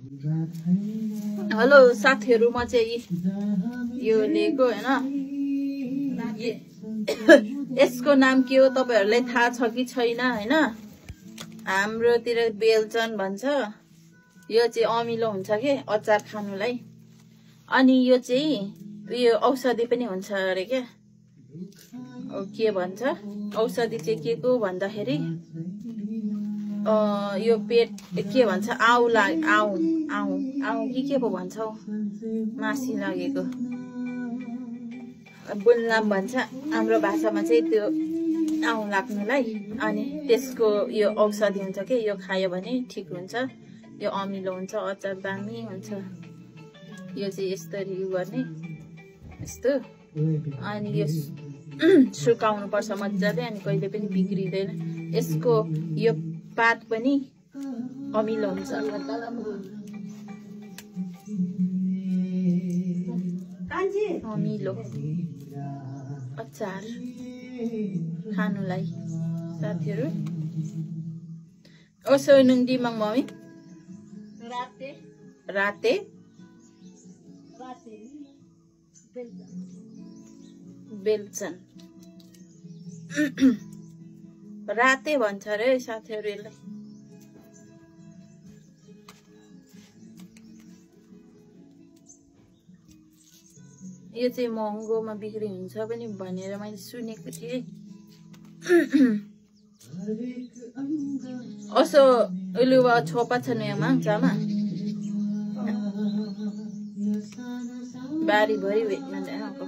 Hello साथीहरु, म चाहिँ यो लिएको हैन। यसको नाम के हो तपाईहरुलाई थाहा छ कि छैन हैन? हाम्रोतिर बेलचन भन्छ। यो चाहिँ अमिलो हुन्छ के अचार खानुलाई। अनि यो चाहिँ यो औषधि पनि हुन्छ अरे के। के भन्छ औषधि चाहिँ के को भन्दाखेरि यो पेट के भन्छ आउ के पो भन्छ मासी लागेको बुन्लाम भन्छ हाम्रो भाषामा चाहिँ त्यो आउ लाग्नुलाई। अनि त्यसको यो औषधि हुन्छ के। यो खायो भने ठीक हुन्छ। यो अमिलो हुन्छ, अचार दामी हुन्छ। यो चाहिँ यसरी गर्ने यस्तो। अनि यो सुकाउनु पर्छ मजाले, अनि कहिले पनि बिग्रिदैन। यसको यो पात पनि अमिलो हुन्छ। अमिलो अचार खानुलाई साथीहरु। ओसो नुंदी mang mami राते बेलचन राते भन्छ रे साथीहरु यसलाई। यो चाहिँ महँगोमा बिक्री हुन्छ पनि भनेर मैले सुनेको थिएँ। असो उलुवा छोपा छ नयाँ जामा बारी भरि भेट्न जाएको।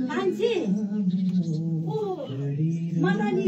मान्छे ओ मलाई नि